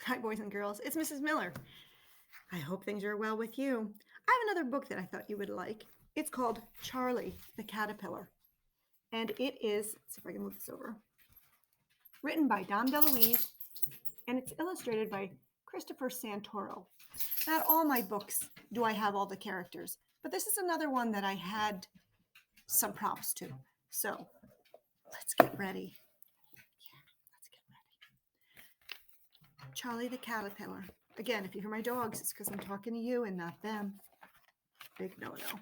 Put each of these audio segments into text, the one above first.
Hi, boys and girls. It's Mrs. Miller. I hope things are well with you. I have another book that I thought you would like. It's called Charlie the Caterpillar. And it is, let's see if I can move this over, written by Dom DeLuise, and it's illustrated by Christopher Santoro. Not all my books do I have all the characters, but this is another one that I had some props to. So let's get ready. Charlie the Caterpillar. Again, if you hear my dogs, it's because I'm talking to you and not them. Big no-no.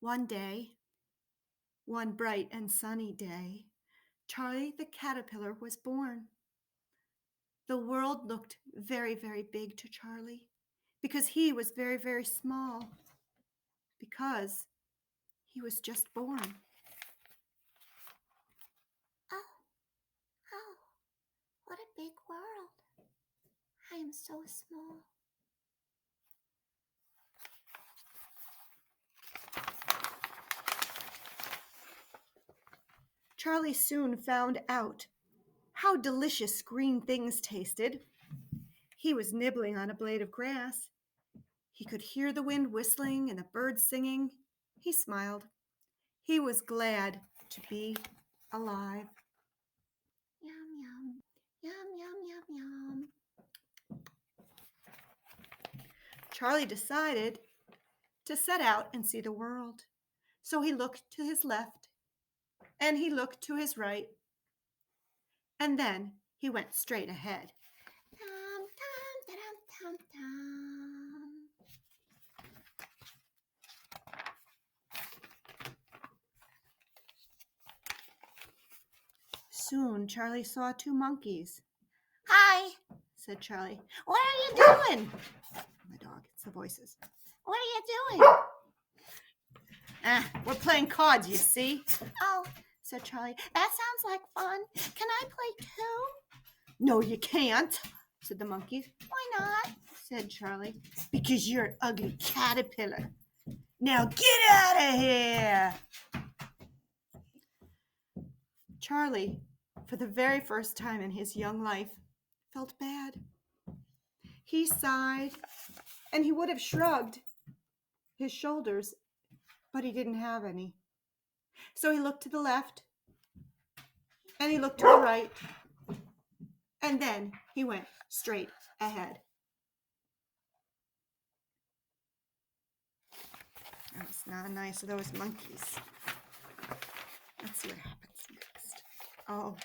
One day, one bright and sunny day, Charlie the Caterpillar was born. The world looked very, very big to Charlie because he was very, very small, because he was just born. Oh, what a big world. I am so small. Charlie soon found out how delicious green things tasted. He was nibbling on a blade of grass. He could hear the wind whistling and the birds singing. He smiled. He was glad to be alive. Yum, yum, yum, yum, yum, yum. Charlie decided to set out and see the world. So he looked to his left and he looked to his right, and then he went straight ahead. Dum, dum, dum, dum, dum. Soon Charlie saw two monkeys. Hi, Said Charlie. what are you doing? My dog, it's the voices. What are you doing? We're playing cards, you see, Oh, said Charlie, that sounds like fun. Can I play too? No, you can't, said the monkeys. Why not? Said Charlie. Because you're an ugly caterpillar. Now get out of here. Charlie, for the very first time in his young life, felt bad. He sighed, and he would have shrugged his shoulders, but he didn't have any. So he looked to the left, and he looked to the right, and then he went straight ahead. That's not nice of those monkeys. Let's see what happens next. Oh,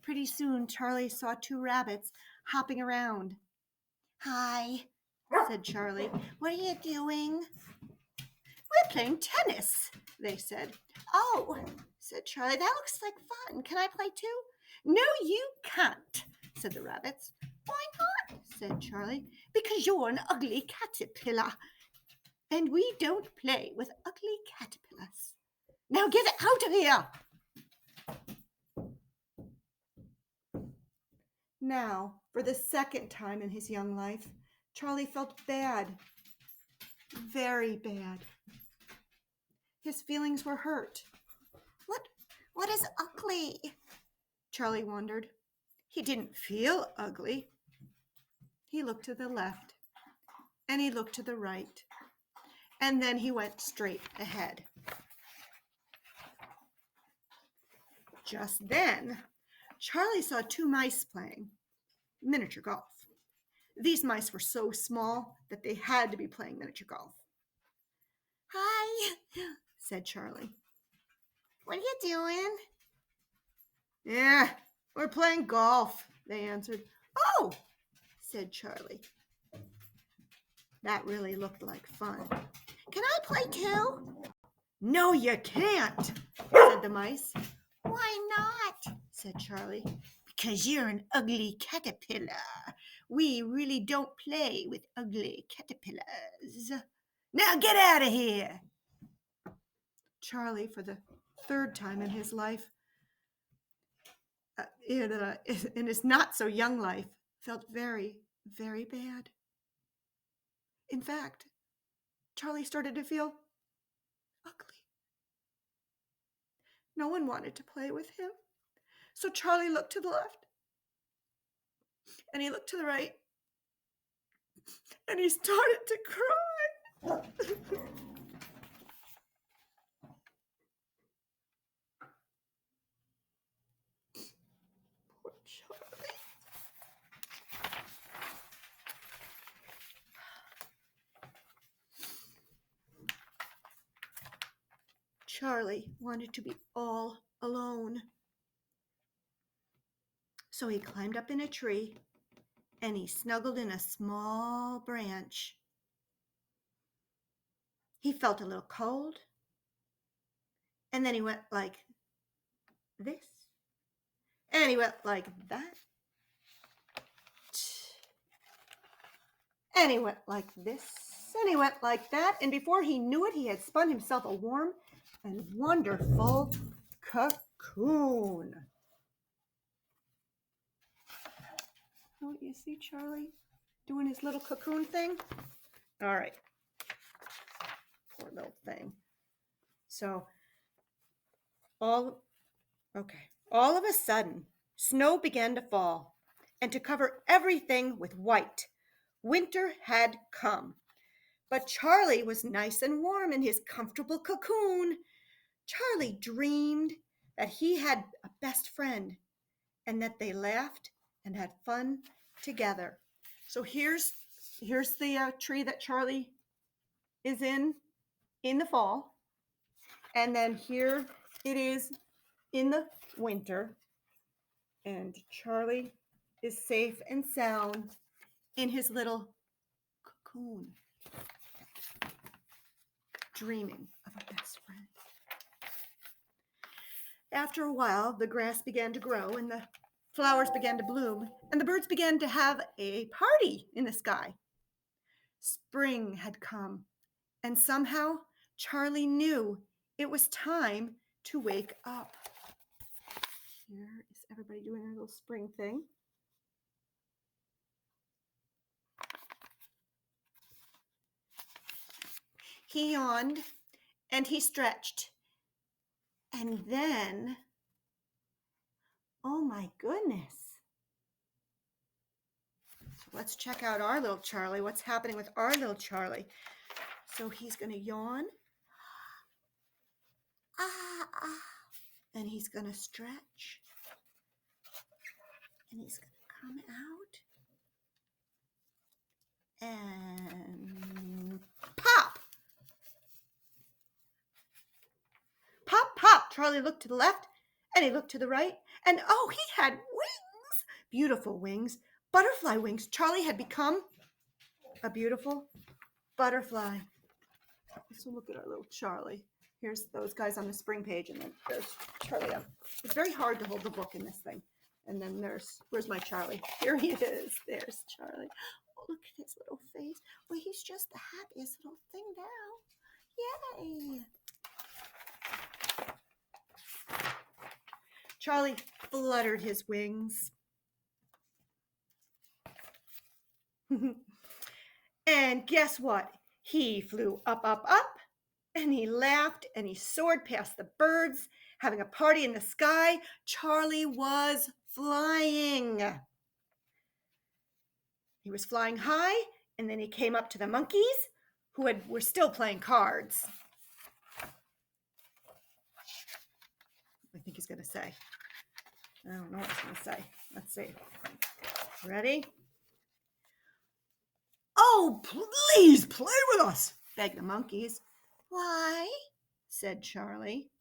pretty soon Charlie saw two rabbits hopping around. Hi, Said Charlie. what are you doing? We're playing tennis, they said. Oh, said Charlie, that looks like fun. Can I play too? No, you can't, said the rabbits. Why not? Said Charlie. Because you're an ugly caterpillar, and we don't play with ugly caterpillars. Now get out of here. Now, for the second time in his young life, Charlie felt bad, very bad. His feelings were hurt. What is ugly? Charlie wondered. He didn't feel ugly. He looked to the left, and he looked to the right, and then he went straight ahead. Just then, Charlie saw two mice playing miniature golf. These mice were so small that they had to be playing miniature golf. Hi, Said Charlie. what are you doing? Yeah, we're playing golf, they answered. Oh, said Charlie. That really looked like fun. Can I play too? No, you can't, said the mice. Why not? Said Charlie. Because you're an ugly caterpillar. We really don't play with ugly caterpillars. Now get out of here. Charlie, for the third time in his life, in his not so young life, felt very, very bad. In fact, Charlie started to feel ugly. No one wanted to play with him. So Charlie looked to the left and he looked to the right, and he started to cry. Poor Charlie. Charlie wanted to be all alone. So he climbed up in a tree and he snuggled in a small branch. He felt a little cold, and then he went like this, and he went like that, and he went like this, and he went like that, and before he knew it, he had spun himself a warm and wonderful cocoon. Oh, you see Charlie doing his little cocoon thing? All right. Poor little thing. So, all of a sudden, snow began to fall, and to cover everything with white. Winter had come. But Charlie was nice and warm in his comfortable cocoon. Charlie dreamed that he had a best friend and that they laughed and had fun together. So here's the tree that Charlie is in the fall. And then here it is in the winter. And Charlie is safe and sound in his little cocoon, dreaming of a best friend. After a while, the grass began to grow and the flowers began to bloom and the birds began to have a party in the sky. Spring had come, and somehow Charlie knew it was time to wake up. Here is everybody doing their little spring thing. He yawned and he stretched. And then, oh my goodness. So let's check out our little Charlie. What's happening with our little Charlie? So he's going to yawn. And he's going to stretch. And he's going to come out. And pop! Pop, pop! Charlie looked to the left, and he looked to the right, and oh, he had wings! Beautiful wings, butterfly wings. Charlie had become a beautiful butterfly. So look at our little Charlie. Here's those guys on the spring page, and then there's Charlie. It's very hard to hold the book in this thing. And then where's my Charlie? Here he is. There's Charlie. Oh, look at his little face. Well, he's just the happiest little thing now. Yay! Charlie fluttered his wings. And guess what? He flew up, up, up, and he laughed and he soared past the birds, having a party in the sky. Charlie was flying. He was flying high, and then he came up to the monkeys, who were still playing cards. What do you think he's going to say? I don't know what he's going to say. Let's see. Ready? Oh, please play with us, begged the monkeys. Why? Said Charlie.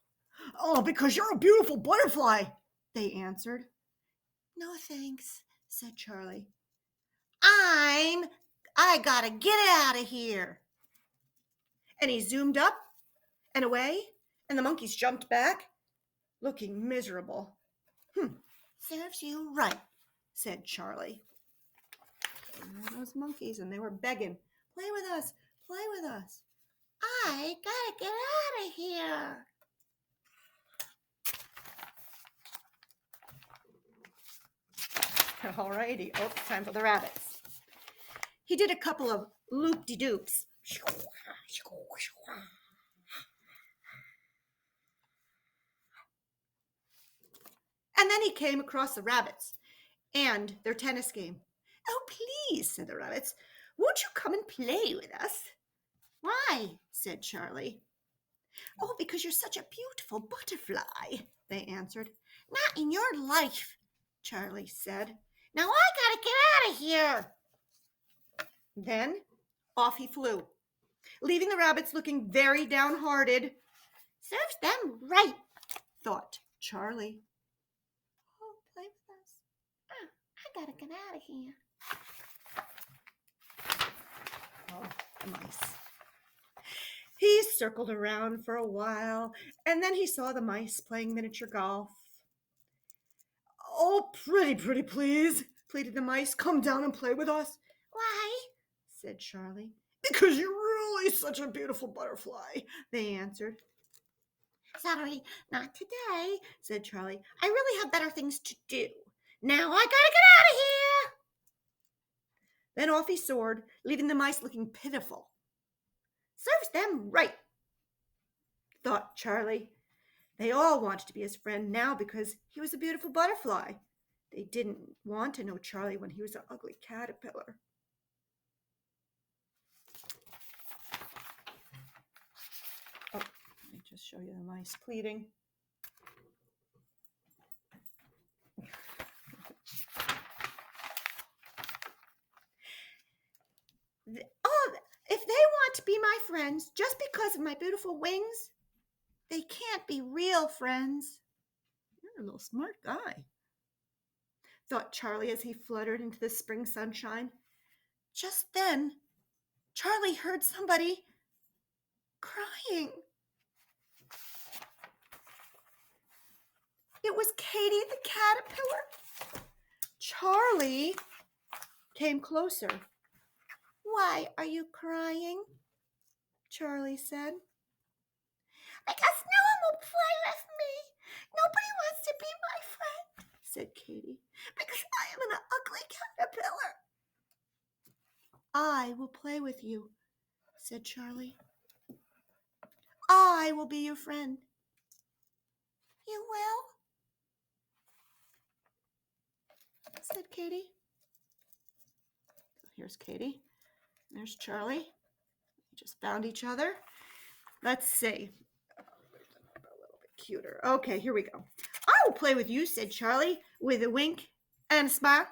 Oh, because you're a beautiful butterfly, they answered. No thanks, said Charlie. I gotta get out of here. And he zoomed up and away, and the monkeys jumped back, looking miserable. Serves you right, said Charlie. And there were those monkeys, and they were begging, play with us, play with us. I gotta get out of here. All righty. Oh, time for the rabbits. He did a couple of loop-de-doops. And then he came across the rabbits and their tennis game. "Oh, please," said the rabbits. "Won't you come and play with us?" Why? said Charlie. "Oh, because you're such a beautiful butterfly," they answered. Not in your life, Charlie said. Now I gotta get out of here. Then off he flew, leaving the rabbits looking very downhearted. Serves them right, Thought Charlie. Oh, play with us. I gotta get out of here. Oh, the mice. He circled around for a while, and then he saw the mice playing miniature golf. "Oh, pretty, please," pleaded the mice. "Come down and play with us." Why? said Charlie. "Because you're really such a beautiful butterfly," they answered. Sorry, not today, said Charlie. I really have better things to do. Now I gotta get out of here. Then off he soared, leaving the mice looking pitiful. Serves them right, thought Charlie. They all wanted to be his friend now because he was a beautiful butterfly. They didn't want to know Charlie when he was an ugly caterpillar. Oh, let me just show you the mice pleading. Oh, if they want to be my friends just because of my beautiful wings, they can't be real friends. You're a little smart guy, thought Charlie as he fluttered into the spring sunshine. Just then, Charlie heard somebody crying. It was Katy the caterpillar. Charlie came closer. Why are you crying? Charlie said. Because no one will play with me. Nobody wants to be my friend, said Katy. Because I am an ugly caterpillar. I will play with you, said Charlie. I will be your friend. You will? said Katy. Here's Katy. There's Charlie. We just found each other. Let's see. A little bit cuter. Okay, here we go. I will play with you, said Charlie, with a wink and a smile.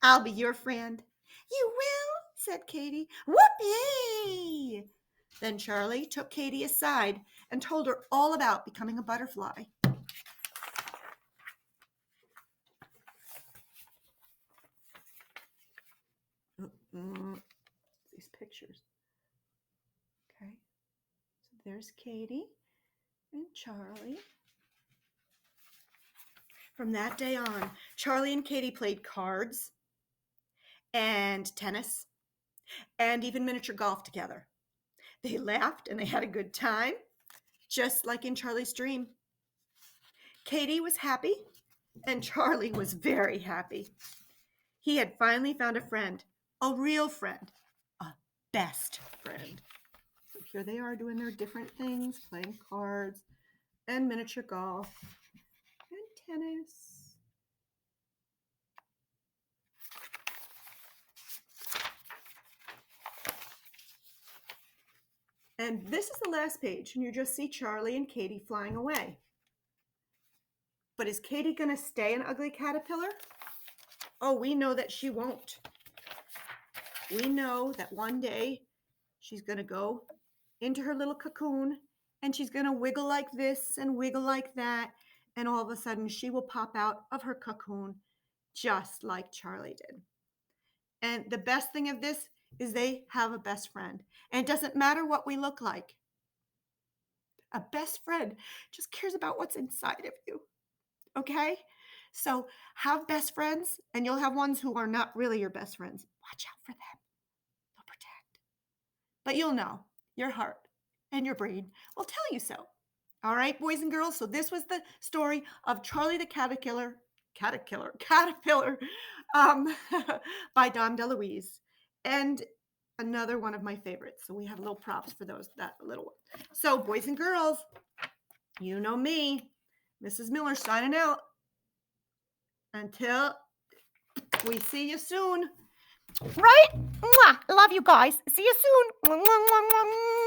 I'll be your friend. You will? said Katy. Whoopee! Then Charlie took Katy aside and told her all about becoming a butterfly. These pictures. Okay, so there's Katy and Charlie. From that day on, Charlie and Katy played cards and tennis and even miniature golf together. They laughed and they had a good time, just like in Charlie's dream. Katy was happy and Charlie was very happy. He had finally found a friend, a real friend, a best friend. So here they are doing their different things, playing cards and miniature golf and tennis. And this is the last page, and you just see Charlie and Katy flying away. But is Katy going to stay an ugly caterpillar? Oh, we know that she won't. We know that one day she's going to go into her little cocoon, and she's going to wiggle like this and wiggle like that, and all of a sudden she will pop out of her cocoon just like Charlie did. And the best thing of this is they have a best friend. And it doesn't matter what we look like. A best friend just cares about what's inside of you. Okay? So have best friends, and you'll have ones who are not really your best friends. Watch out for them. They'll protect. But you'll know. Your heart and your brain will tell you so. All right, boys and girls. So this was the story of Charlie the Caterpillar by Dom DeLuise. And another one of my favorites. So we have little props for those, that little one. So boys and girls, you know me, Mrs. Miller signing out. Until we see you soon. Right? Mwah. Love you guys. See you soon. Mwah, mwah, mwah, mwah.